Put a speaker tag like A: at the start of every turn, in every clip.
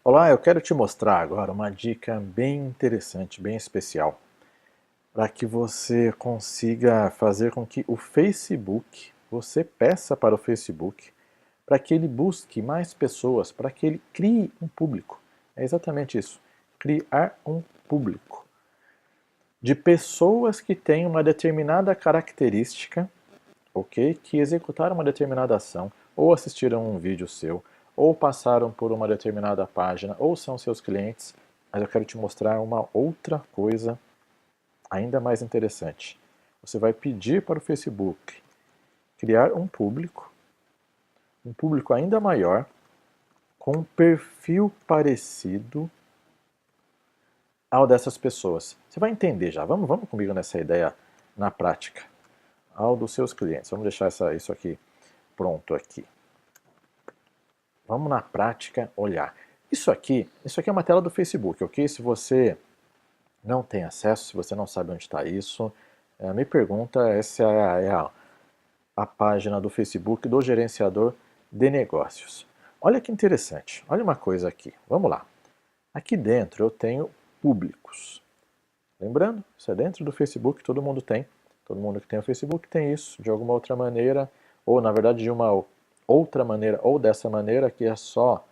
A: Olá, eu quero te mostrar agora uma dica bem interessante, bem especial, para que você consiga fazer com que o Facebook, você peça para o Facebook, para que ele busque mais pessoas, para que ele crie um público. É exatamente isso, criar um público de pessoas que têm uma determinada característica, ok? Que executaram uma determinada ação, ou assistiram um vídeo seu, ou passaram por uma determinada página, ou são seus clientes, mas eu quero te mostrar uma outra coisa ainda mais interessante. Você vai pedir para o Facebook criar um público ainda maior, com um perfil parecido ao dessas pessoas. Você vai entender já, vamos comigo nessa ideia na prática. Ao dos seus clientes. Vamos deixar isso aqui pronto aqui. Vamos na prática olhar. Isso aqui é uma tela do Facebook, ok? Se você não tem acesso, se você não sabe onde está isso, me pergunta, essa é a página do Facebook do gerenciador de negócios. Olha que interessante, olha uma coisa aqui, vamos lá. Aqui dentro eu tenho públicos. Lembrando, isso é dentro do Facebook, todo mundo tem. Todo mundo que tem o Facebook tem isso, de alguma outra maneira, ou na verdade de uma outra maneira, ou dessa maneira, que é só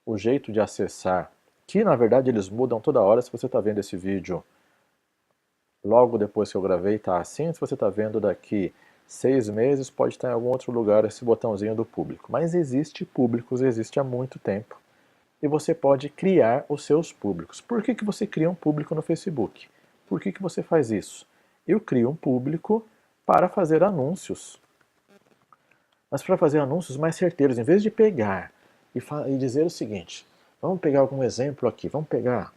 A: o jeito de acessar, que na verdade eles mudam toda hora. Se você está vendo esse vídeo logo depois que eu gravei, está assim. Se você está vendo daqui 6 meses, pode estar em algum outro lugar esse botãozinho do público. Mas existe públicos, existe há muito tempo. E você pode criar os seus públicos. Por que você cria um público no Facebook? Por que você faz isso? Eu crio um público para fazer anúncios. Mas para fazer anúncios mais certeiros, em vez de pegar e dizer o seguinte, vamos pegar algum exemplo aqui, vamos pegar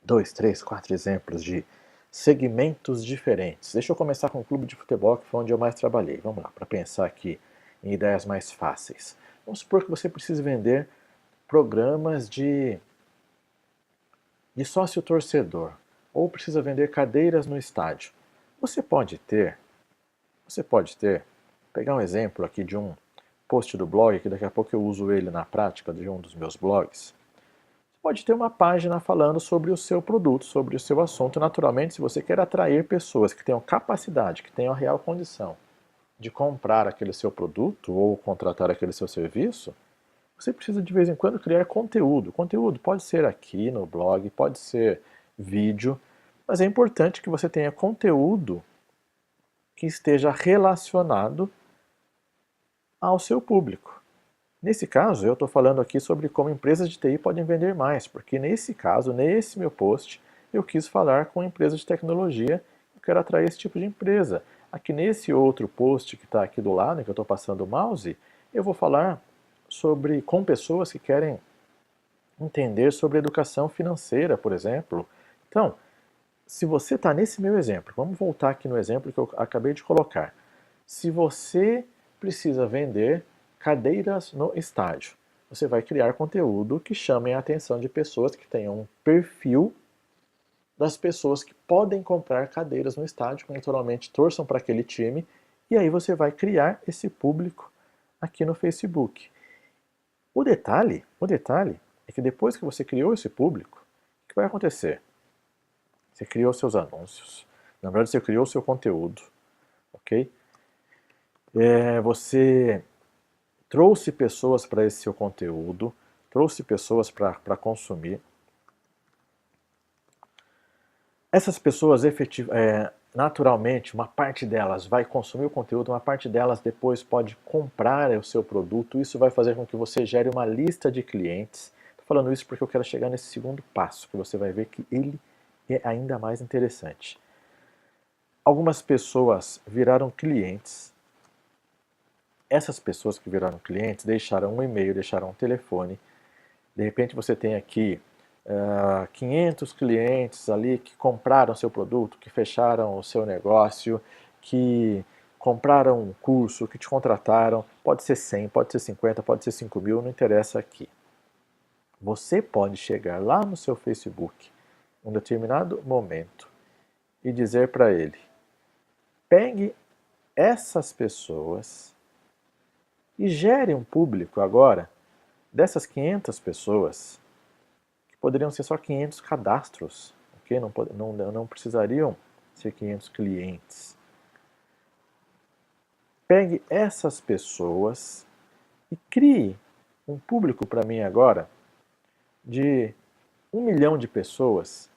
A: 2, 3, 4 exemplos de segmentos diferentes. Deixa eu começar com o clube de futebol, que foi onde eu mais trabalhei. Vamos lá, para pensar aqui em ideias mais fáceis. Vamos supor que você precise vender programas de sócio torcedor, ou precisa vender cadeiras no estádio. Você pode ter, pegar um exemplo aqui de um post do blog, que daqui a pouco eu uso ele na prática de um dos meus blogs. Você pode ter uma página falando sobre o seu produto, sobre o seu assunto. Naturalmente, se você quer atrair pessoas que tenham capacidade, que tenham a real condição de comprar aquele seu produto ou contratar aquele seu serviço, você precisa de vez em quando criar conteúdo. Conteúdo pode ser aqui no blog, pode ser vídeo, mas é importante que você tenha conteúdo que esteja relacionado ao seu público. Nesse caso, eu estou falando aqui sobre como empresas de TI podem vender mais, porque nesse caso, nesse meu post, eu quis falar com empresas de tecnologia, eu quero atrair esse tipo de empresa. Aqui nesse outro post que está aqui do lado, em que eu estou passando o mouse, eu vou falar com pessoas que querem entender sobre educação financeira, por exemplo. Então, se você está nesse meu exemplo, vamos voltar aqui no exemplo que eu acabei de colocar. Se você precisa vender cadeiras no estádio, você vai criar conteúdo que chame a atenção de pessoas que tenham um perfil das pessoas que podem comprar cadeiras no estádio, que naturalmente torçam para aquele time, e aí você vai criar esse público aqui no Facebook. O detalhe é que depois que você criou esse público, o que vai acontecer? Você criou seus anúncios, na verdade você criou seu conteúdo, ok? Você trouxe pessoas para esse seu conteúdo, trouxe pessoas para consumir. Essas pessoas naturalmente, uma parte delas vai consumir o conteúdo, uma parte delas depois pode comprar o seu produto. Isso vai fazer com que você gere uma lista de clientes. Estou falando isso porque eu quero chegar nesse segundo passo, que você vai ver que ele é ainda mais interessante. Algumas pessoas viraram clientes. Essas pessoas que viraram clientes deixaram um e-mail, deixaram um telefone. De repente você tem aqui 500 clientes ali que compraram seu produto, que fecharam o seu negócio, que compraram um curso, que te contrataram. Pode ser 100, pode ser 50, pode ser 5 mil, não interessa aqui. Você pode chegar lá no seu Facebook, em um determinado momento, e dizer para ele: pegue essas pessoas e gere um público agora dessas 500 pessoas poderiam ser só 500 cadastros, ok? Não precisariam ser 500 clientes. Pegue essas pessoas e crie um público para mim agora de 1 milhão de pessoas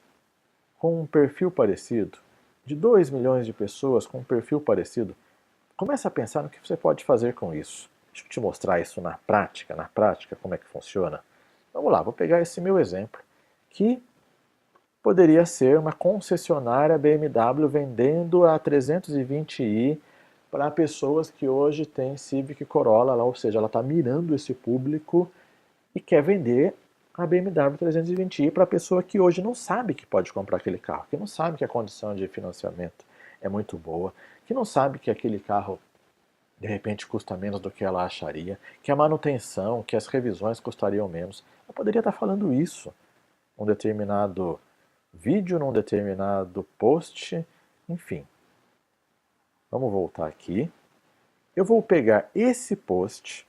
A: com um perfil parecido, de 2 milhões de pessoas com um perfil parecido. Comece a pensar no que você pode fazer com isso. Deixa eu te mostrar isso na prática, como é que funciona. Vamos lá, vou pegar esse meu exemplo, que poderia ser uma concessionária BMW vendendo a 320i para pessoas que hoje têm Civic Corolla, ou seja, ela está mirando esse público e quer vender a BMW 320i para a pessoa que hoje não sabe que pode comprar aquele carro, que não sabe que a condição de financiamento é muito boa, que não sabe que aquele carro de repente custa menos do que ela acharia, que a manutenção, que as revisões custariam menos. Eu poderia estar falando isso num determinado vídeo, num determinado post, enfim. Vamos voltar aqui. Eu vou pegar esse post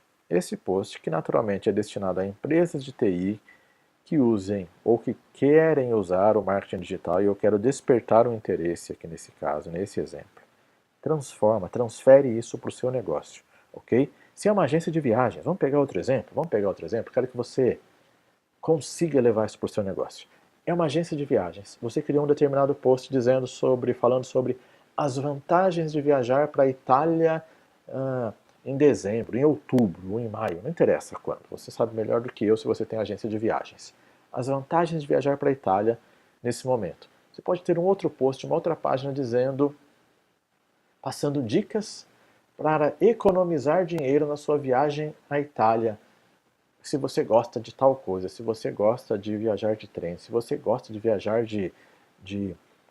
A: que naturalmente é destinado a empresas de TI que usem ou que querem usar o marketing digital, e eu quero despertar o interesse aqui nesse caso, nesse exemplo. Transfere isso para o seu negócio, ok? Se é uma agência de viagens, vamos pegar outro exemplo, quero que você consiga levar isso para o seu negócio. É uma agência de viagens, você criou um determinado post falando sobre as vantagens de viajar para a Itália em dezembro, em outubro ou em maio, não interessa quando, você sabe melhor do que eu se você tem agência de viagens. As vantagens de viajar para a Itália nesse momento. Você pode ter um outro post, uma outra página passando dicas para economizar dinheiro na sua viagem à Itália. Se você gosta de tal coisa, se você gosta de viajar de trem, se você gosta de viajar de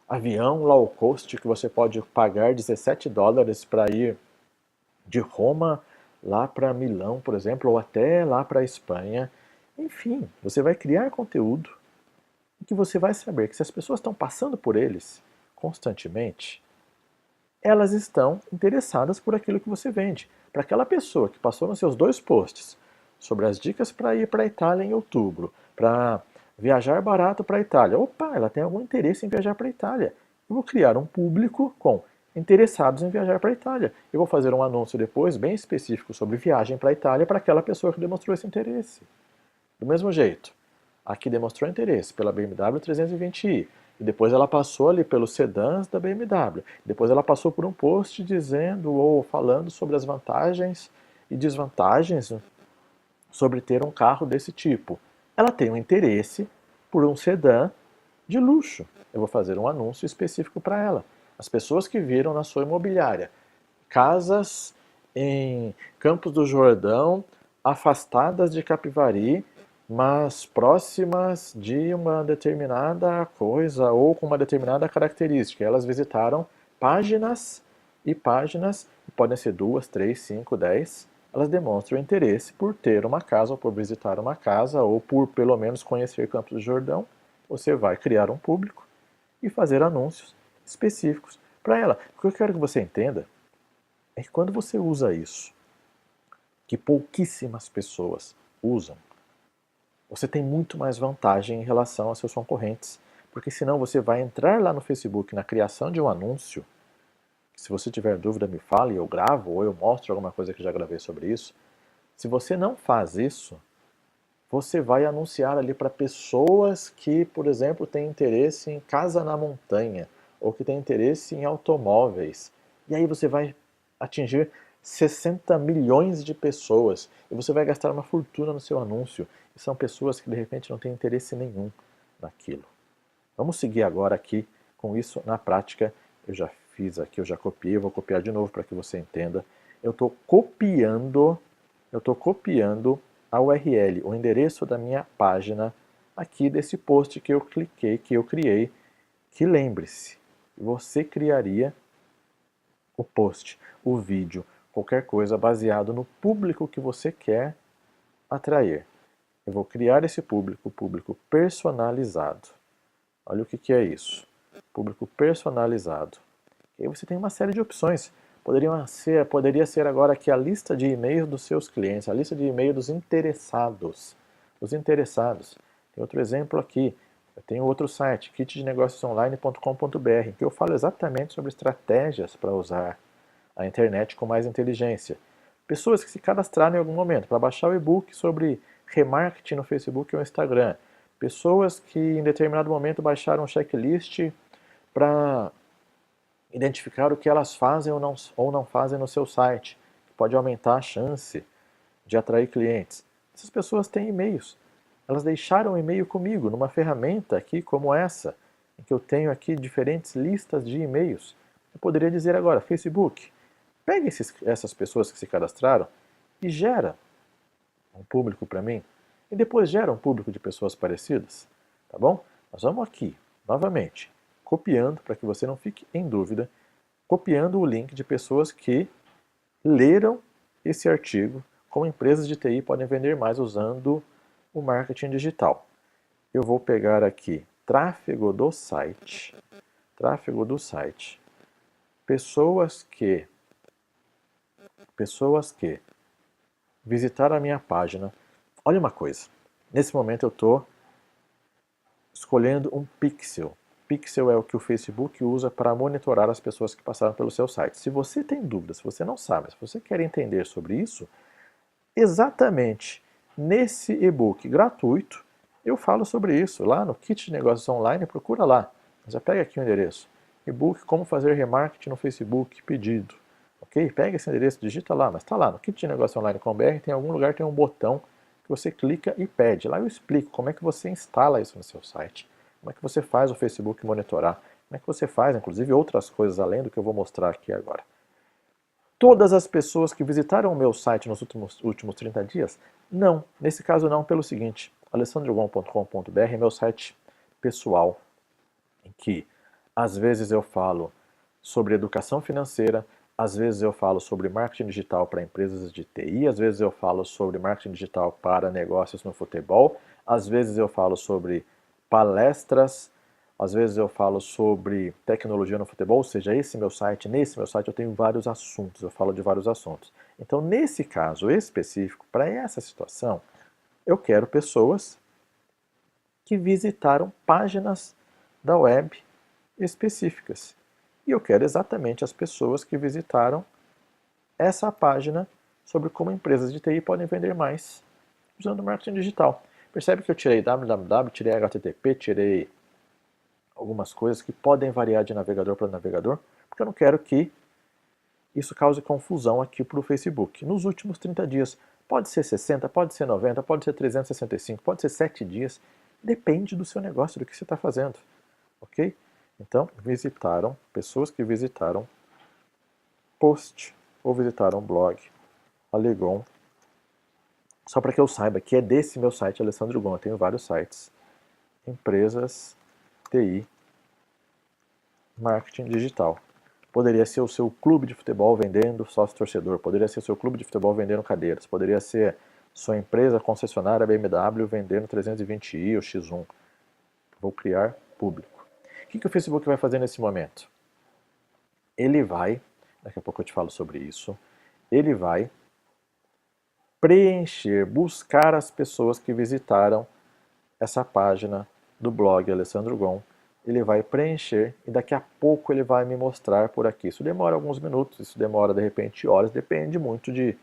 A: avião low cost, que você pode pagar $17 para ir de Roma lá para Milão, por exemplo, ou até lá para a Espanha. Enfim, você vai criar conteúdo e que você vai saber que se as pessoas estão passando por eles constantemente, elas estão interessadas por aquilo que você vende. Para aquela pessoa que passou nos seus 2 posts sobre as dicas para ir para a Itália em outubro, para viajar barato para a Itália, opa, ela tem algum interesse em viajar para a Itália. Eu vou criar um público com interessados em viajar para a Itália. Eu vou fazer um anúncio depois bem específico sobre viagem para a Itália para aquela pessoa que demonstrou esse interesse. Do mesmo jeito, aqui demonstrou interesse pela BMW 320i, e depois ela passou ali pelos sedãs da BMW. Depois ela passou por um post dizendo ou falando sobre as vantagens e desvantagens sobre ter um carro desse tipo. Ela tem um interesse por um sedã de luxo. Eu vou fazer um anúncio específico para ela. As pessoas que viram na sua imobiliária casas em Campos do Jordão, afastadas de Capivari, mas próximas de uma determinada coisa ou com uma determinada característica. Elas visitaram páginas e páginas, podem ser 2, 3, 5, 10. Elas demonstram interesse por ter uma casa, ou por visitar uma casa, ou por pelo menos conhecer Campos do Jordão. Você vai criar um público e fazer anúncios específicos para ela. O que eu quero que você entenda é que quando você usa isso, que pouquíssimas pessoas usam, você tem muito mais vantagem em relação aos seus concorrentes, porque senão você vai entrar lá no Facebook na criação de um anúncio. Se você tiver dúvida, me fale, eu gravo ou eu mostro alguma coisa que já gravei sobre isso. Se você não faz isso, você vai anunciar ali para pessoas que, por exemplo, têm interesse em casa na montanha, ou que têm interesse em automóveis. E aí você vai atingir 60 milhões de pessoas, e você vai gastar uma fortuna no seu anúncio. E são pessoas que de repente não têm interesse nenhum naquilo. Vamos seguir agora aqui com isso na prática. Eu já fiz aqui, eu já copiei, vou copiar de novo para que você entenda. Eu estou copiando a URL, o endereço da minha página aqui desse post que eu cliquei, que eu criei, que lembre-se, você criaria o post, o vídeo, qualquer coisa baseado no público que você quer atrair. Eu vou criar esse público personalizado. Olha o que é isso. Público personalizado. E aí você tem uma série de opções. Poderia ser agora aqui a lista de e-mails dos seus clientes, a lista de e-mail dos interessados. Os interessados. Tem outro exemplo aqui. Eu tenho outro site, kitdenegociosonline.com.br, que eu falo exatamente sobre estratégias para usar a internet com mais inteligência. Pessoas que se cadastraram em algum momento para baixar o e-book sobre remarketing no Facebook ou Instagram. Pessoas que em determinado momento baixaram um checklist para identificar o que elas fazem ou não fazem no seu site, que pode aumentar a chance de atrair clientes. Essas pessoas têm e-mails. Elas deixaram um e-mail comigo numa ferramenta aqui como essa, em que eu tenho aqui diferentes listas de e-mails. Eu poderia dizer agora, Facebook, pega essas pessoas que se cadastraram e gera um público para mim, e depois gera um público de pessoas parecidas, tá bom? Nós vamos aqui, novamente, copiando, para que você não fique em dúvida, copiando o link de pessoas que leram esse artigo, como empresas de TI podem vender mais usando o marketing digital. Eu vou pegar aqui tráfego do site, pessoas que visitaram a minha página. Olha uma coisa, nesse momento eu estou escolhendo um pixel. Pixel é o que o Facebook usa para monitorar as pessoas que passaram pelo seu site. Se você tem dúvidas, se você não sabe, se você quer entender sobre isso, exatamente nesse e-book gratuito eu falo sobre isso. Lá no Kit de Negócios Online, procura lá. Já pega aqui o endereço. E-book Como Fazer Remarketing no Facebook, pedido. Ok? Pega esse endereço, digita lá, mas está lá no kitdenegociosonline.com.br, tem algum lugar, tem um botão que você clica e pede. Lá eu explico como é que você instala isso no seu site, como é que você faz o Facebook monitorar, como é que você faz, inclusive, outras coisas além do que eu vou mostrar aqui agora. Todas as pessoas que visitaram o meu site nos últimos 30 dias? Não, nesse caso não, pelo seguinte, alessandrogon.com.br é meu site pessoal, em que às vezes eu falo sobre educação financeira, às vezes eu falo sobre marketing digital para empresas de TI, às vezes eu falo sobre marketing digital para negócios no futebol, às vezes eu falo sobre palestras, às vezes eu falo sobre tecnologia no futebol, ou seja, nesse meu site eu tenho vários assuntos, eu falo de vários assuntos. Então, nesse caso específico, para essa situação, eu quero pessoas que visitaram páginas da web específicas. E eu quero exatamente as pessoas que visitaram essa página sobre como empresas de TI podem vender mais usando marketing digital. Percebe que eu tirei www, tirei HTTP, tirei algumas coisas que podem variar de navegador para navegador, porque eu não quero que isso cause confusão aqui para o Facebook. Nos últimos 30 dias, pode ser 60, pode ser 90, pode ser 365, pode ser 7 dias, depende do seu negócio, do que você está fazendo, ok? Então, pessoas que visitaram post ou visitaram blog, Alegon, só para que eu saiba que é desse meu site, Alessandro Gon, eu tenho vários sites, empresas, TI, marketing digital. Poderia ser o seu clube de futebol vendendo sócio torcedor, poderia ser o seu clube de futebol vendendo cadeiras, poderia ser sua empresa concessionária BMW vendendo 320i ou X1. Vou criar público. O que o Facebook vai fazer nesse momento? Ele vai, daqui a pouco eu te falo sobre isso, ele vai preencher, buscar as pessoas que visitaram essa página do blog Alessandro Gon, ele vai preencher e daqui a pouco ele vai me mostrar por aqui. Isso demora alguns minutos, isso demora de repente horas, depende muito de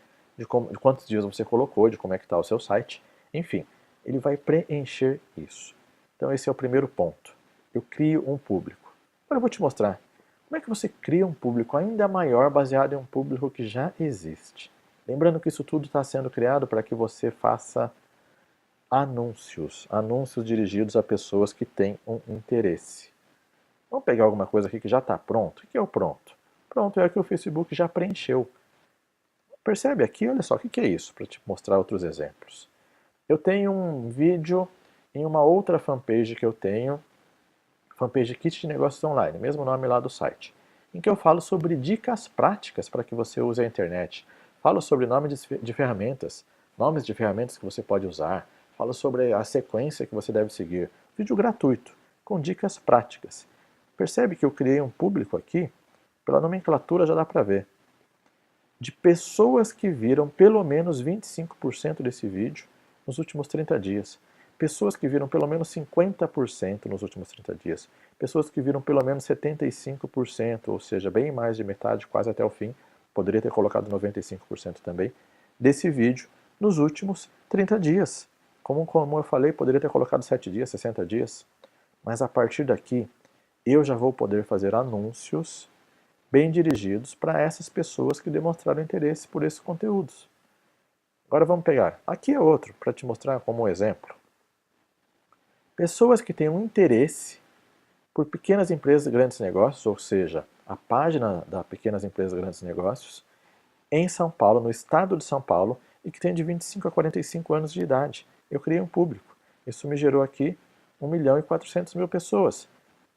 A: quantos dias você colocou, de como é que está o seu site, enfim, ele vai preencher isso. Então esse é o primeiro ponto. Eu crio um público. Agora eu vou te mostrar como é que você cria um público ainda maior baseado em um público que já existe. Lembrando que isso tudo está sendo criado para que você faça anúncios dirigidos a pessoas que têm um interesse. Vamos pegar alguma coisa aqui que já está pronto. O que é o pronto? Pronto é o que o Facebook já preencheu. Percebe aqui, olha só, o que é isso? Para te mostrar outros exemplos. Eu tenho um vídeo em uma outra fanpage que eu tenho, fanpage Kit de Negócios Online, mesmo nome lá do site, em que eu falo sobre dicas práticas para que você use a internet. Falo sobre nomes de ferramentas que você pode usar. Falo sobre a sequência que você deve seguir. Vídeo gratuito, com dicas práticas. Percebe que eu criei um público aqui? Pela nomenclatura já dá para ver. De pessoas que viram pelo menos 25% desse vídeo nos últimos 30 dias. pessoas que viram pelo menos 50% nos últimos 30 dias, pessoas que viram pelo menos 75%, ou seja, bem mais de metade, quase até o fim, poderia ter colocado 95% também, desse vídeo nos últimos 30 dias. Como eu falei, poderia ter colocado 7 dias, 60 dias, mas a partir daqui eu já vou poder fazer anúncios bem dirigidos para essas pessoas que demonstraram interesse por esses conteúdos. Agora vamos pegar, aqui é outro, para te mostrar como um exemplo. Pessoas que têm um interesse por pequenas empresas e grandes negócios, ou seja, a página da Pequenas Empresas e Grandes Negócios, em São Paulo, no estado de São Paulo, e que tem de 25 a 45 anos de idade. Eu criei um público. Isso me gerou aqui 1.400.000 pessoas.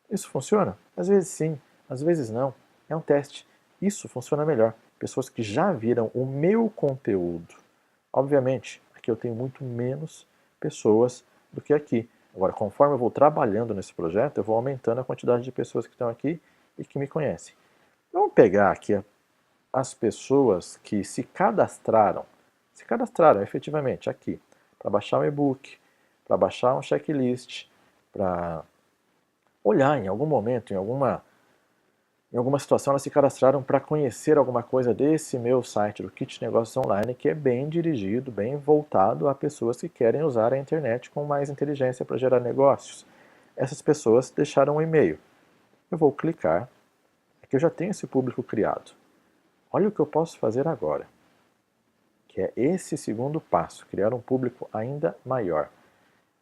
A: Isso funciona? Às vezes sim, às vezes não. É um teste. Isso funciona melhor. Pessoas que já viram o meu conteúdo. Obviamente, aqui eu tenho muito menos pessoas do que aqui. Agora, conforme eu vou trabalhando nesse projeto, eu vou aumentando a quantidade de pessoas que estão aqui e que me conhecem. Vamos pegar aqui as pessoas que se cadastraram efetivamente aqui, para baixar um e-book, para baixar um checklist, para olhar em algum momento, em alguma situação, elas se cadastraram para conhecer alguma coisa desse meu site, do Kit Negócios Online, que é bem dirigido, bem voltado a pessoas que querem usar a internet com mais inteligência para gerar negócios. Essas pessoas deixaram um e-mail. Eu vou clicar, aqui eu já tenho esse público criado. Olha o que eu posso fazer agora, que é esse segundo passo, criar um público ainda maior.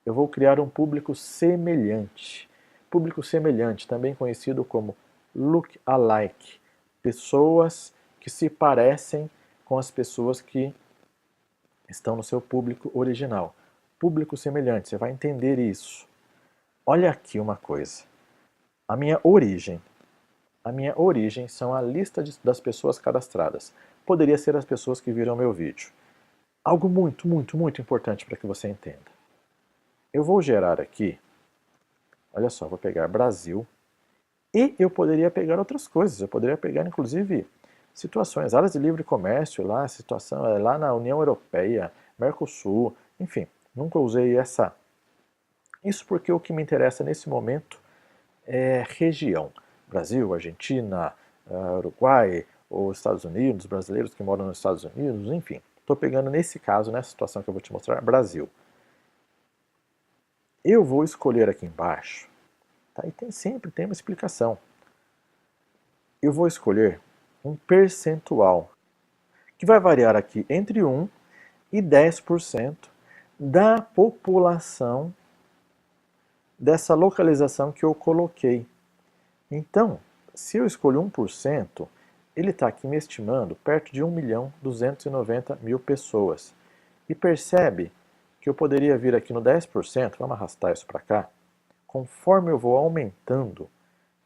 A: Eu vou criar um público semelhante. Público semelhante, também conhecido como look-alike, pessoas que se parecem com as pessoas que estão no seu público original. Público semelhante, você vai entender isso. Olha aqui uma coisa. A minha origem são a lista das pessoas cadastradas. Poderia ser as pessoas que viram meu vídeo. Algo muito, muito, muito importante para que você entenda. Eu vou gerar aqui, olha só, vou pegar Brasil, e eu poderia pegar outras coisas, eu poderia pegar inclusive situações, áreas de livre comércio, lá, situação lá na União Europeia, Mercosul, enfim, nunca usei essa. Isso porque o que me interessa nesse momento é região. Brasil, Argentina, Uruguai, ou Estados Unidos, brasileiros que moram nos Estados Unidos, enfim. Estou pegando nesse caso, nessa situação que eu vou te mostrar, Brasil. Eu vou escolher aqui embaixo, tá? E sempre tem uma explicação. Eu vou escolher um percentual, que vai variar aqui entre 1 e 10% da população dessa localização que eu coloquei. Então, se eu escolho 1%, ele está aqui me estimando perto de 1.290.000 pessoas. E percebe que eu poderia vir aqui no 10%, vamos arrastar isso para cá, conforme eu vou aumentando,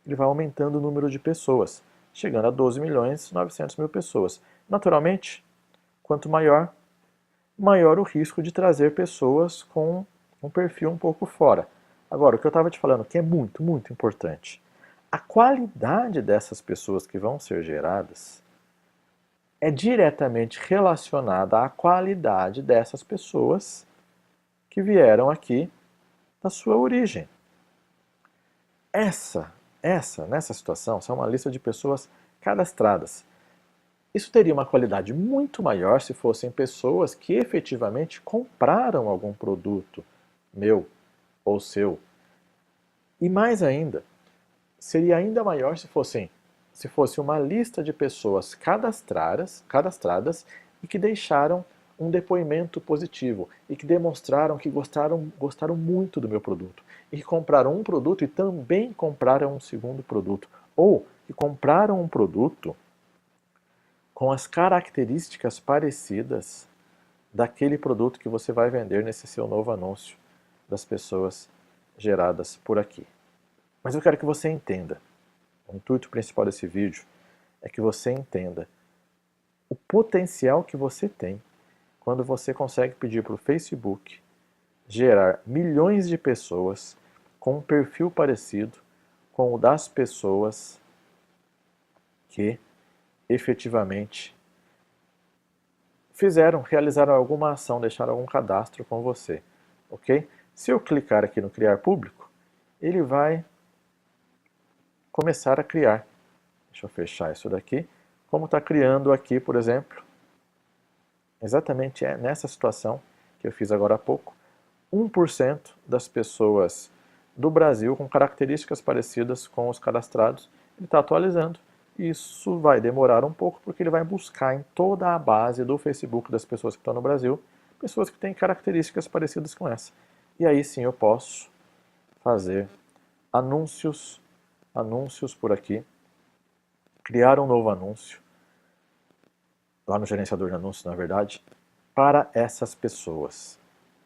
A: ele vai aumentando o número de pessoas, chegando a 12.900.000 pessoas. Naturalmente, quanto maior, maior o risco de trazer pessoas com um perfil um pouco fora. Agora, o que eu estava te falando que é muito, muito importante. A qualidade dessas pessoas que vão ser geradas é diretamente relacionada à qualidade dessas pessoas que vieram aqui da sua origem. Nessa situação, são uma lista de pessoas cadastradas. Isso teria uma qualidade muito maior se fossem pessoas que efetivamente compraram algum produto meu ou seu. E mais ainda, seria ainda maior se fosse uma lista de pessoas cadastradas e que deixaram um depoimento positivo e que demonstraram que gostaram muito do meu produto e que compraram um produto e também compraram um segundo produto, ou que compraram um produto com as características parecidas daquele produto que você vai vender nesse seu novo anúncio das pessoas geradas por aqui. Mas eu quero que você entenda, o intuito principal desse vídeo é que você entenda o potencial que você tem quando você consegue pedir para o Facebook gerar milhões de pessoas com um perfil parecido com o das pessoas que efetivamente realizaram alguma ação, deixaram algum cadastro com você, ok? Se eu clicar aqui no criar público, ele vai começar a criar. Deixa eu fechar isso daqui. Como está criando aqui, por exemplo, exatamente nessa situação que eu fiz agora há pouco, 1% das pessoas do Brasil com características parecidas com os cadastrados, ele está atualizando. Isso vai demorar um pouco porque ele vai buscar em toda a base do Facebook das pessoas que estão no Brasil, pessoas que têm características parecidas com essa. E aí sim eu posso fazer anúncios por aqui, criar um novo anúncio, lá no gerenciador de anúncios, na verdade, para essas pessoas.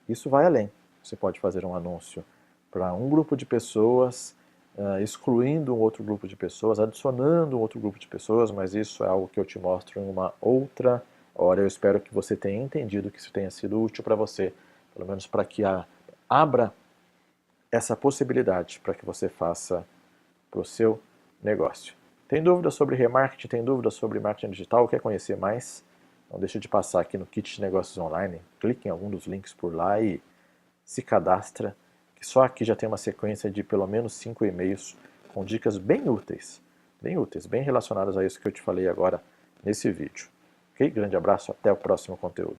A: Isso vai além. Você pode fazer um anúncio para um grupo de pessoas, excluindo um outro grupo de pessoas, adicionando um outro grupo de pessoas, mas isso é algo que eu te mostro em uma outra hora. Eu espero que você tenha entendido, que isso tenha sido útil para você, pelo menos para que abra essa possibilidade para que você faça para o seu negócio. Tem dúvidas sobre remarketing? Tem dúvidas sobre marketing digital? Quer conhecer mais? Não deixe de passar aqui no Kit de Negócios Online, clique em algum dos links por lá e se cadastra, que só aqui já tem uma sequência de pelo menos 5 e-mails com dicas bem úteis, bem relacionadas a isso que eu te falei agora nesse vídeo. Ok? Grande abraço, até o próximo conteúdo.